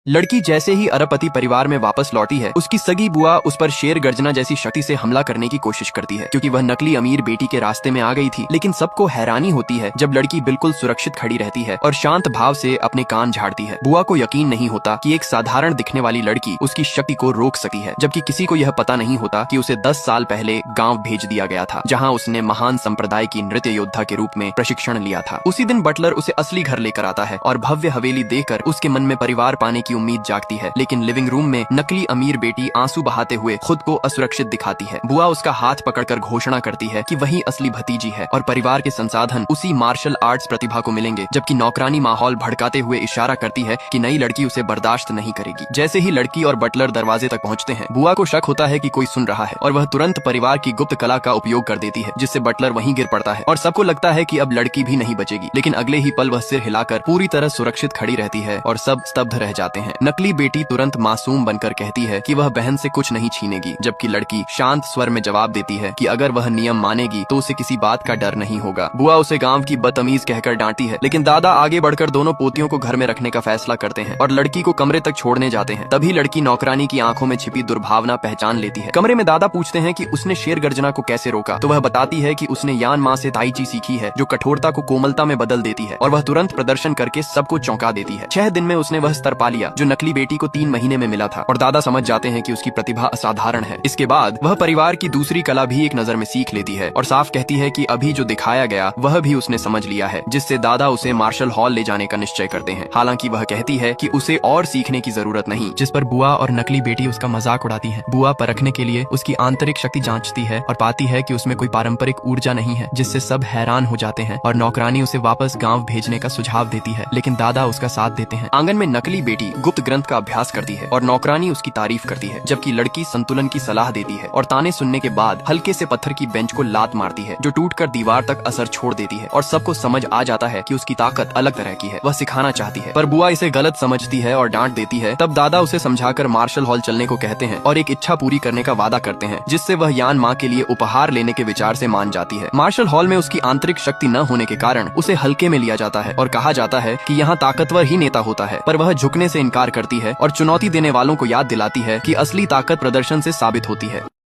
लड़की जैसे ही अरबपति परिवार में वापस लौटी है, उसकी सगी बुआ उस पर शेर गर्जना जैसी शक्ति से हमला करने की कोशिश करती है, क्योंकि वह नकली अमीर बेटी के रास्ते में आ गई थी। लेकिन सबको हैरानी होती है जब लड़की बिल्कुल सुरक्षित खड़ी रहती है और शांत भाव से अपने कान झाड़ती है। बुआ को यकीन नहीं होता कि एक साधारण दिखने वाली लड़की उसकी शक्ति को रोक सकती है, जबकि किसी को यह पता नहीं होता कि उसे 10 साल पहले गाँव भेज दिया गया था, जहाँ उसने महान संप्रदाय की नृत्य योद्धा के रूप में प्रशिक्षण लिया था। उसी दिन बटलर उसे असली घर लेकर आता है और भव्य हवेली देखकर उसके मन में परिवार पाने की उम्मीद जागती है। लेकिन लिविंग रूम में नकली अमीर बेटी आंसू बहाते हुए खुद को असुरक्षित दिखाती है। बुआ उसका हाथ पकड़कर घोषणा करती है कि वही असली भतीजी है और परिवार के संसाधन उसी मार्शल आर्ट्स प्रतिभा को मिलेंगे, जबकि नौकरानी माहौल भड़काते हुए इशारा करती है कि नई लड़की उसे बर्दाश्त नहीं करेगी। जैसे ही लड़की और बटलर दरवाजे तक पहुंचते हैं, बुआ को शक होता है कि कोई सुन रहा है और वह तुरंत परिवार की गुप्त कला का उपयोग कर देती है, जिससे बटलर वहीं गिर पड़ता है और सबको लगता है कि अब लड़की भी नहीं बचेगी। लेकिन अगले ही पल वह सिर हिलाकर पूरी तरह सुरक्षित खड़ी रहती है और सब स्तब्ध रह जाते हैं। नकली बेटी तुरंत मासूम बनकर कहती है कि वह बहन से कुछ नहीं छीनेगी, जबकि लड़की शांत स्वर में जवाब देती है कि अगर वह नियम मानेगी तो उसे किसी बात का डर नहीं होगा। बुआ उसे गांव की बदतमीज कहकर डांटती है, लेकिन दादा आगे बढ़कर दोनों पोतियों को घर में रखने का फैसला करते हैं और लड़की को कमरे तक छोड़ने जाते हैं। तभी लड़की नौकरानी की आंखों में छिपी दुर्भावना पहचान लेती है। कमरे में दादा पूछते हैं कि उसने शेर गर्जना को कैसे रोका, तो वह बताती है कि उसने यान माँ से ताई ची सीखी है, जो कठोरता को कोमलता में बदल देती है, और वह तुरंत प्रदर्शन करके सबको चौंका देती है। 6 दिन में उसने वह स्तर पा लिया जो नकली बेटी को 3 महीने में मिला था, और दादा समझ जाते हैं कि उसकी प्रतिभा असाधारण है। इसके बाद वह परिवार की दूसरी कला भी एक नजर में सीख लेती है और साफ कहती है कि अभी जो दिखाया गया वह भी उसने समझ लिया है, जिससे दादा उसे मार्शल हॉल ले जाने का निश्चय करते हैं। हालांकि वह कहती है कि उसे और सीखने की जरूरत नहीं, जिस पर बुआ और नकली बेटी उसका मजाक उड़ाती है। बुआ परखने के लिए उसकी आंतरिक शक्ति जांचती है और पाती है कि उसमें कोई पारंपरिक ऊर्जा नहीं है, जिससे सब हैरान हो जाते हैं और नौकरानी उसे वापस गाँव भेजने का सुझाव देती है, लेकिन दादा उसका साथ देते हैं। आंगन में नकली बेटी गुप्त ग्रंथ का अभ्यास करती है और नौकरानी उसकी तारीफ करती है, जबकि लड़की संतुलन की सलाह देती है और ताने सुनने के बाद हल्के से पत्थर की बेंच को लात मारती है, जो टूटकर दीवार तक असर छोड़ देती है और सबको समझ आ जाता है कि उसकी ताकत अलग तरह की है। वह सिखाना चाहती है पर बुआ इसे गलत समझती है और डांट देती है। तब दादा उसे समझाकर मार्शल हॉल चलने को कहते हैं और एक इच्छा पूरी करने का वादा करते हैं, जिससे वह यान माँ के लिए उपहार लेने के विचार से मान जाती है। मार्शल हॉल में उसकी आंतरिक शक्ति न होने के कारण उसे हल्के में लिया जाता है और कहा जाता है कि यहाँ ताकतवर ही नेता होता है, पर वह झुकने से इनकार करती है और चुनौती देने वालों को याद दिलाती है कि असली ताकत प्रदर्शन से साबित होती है।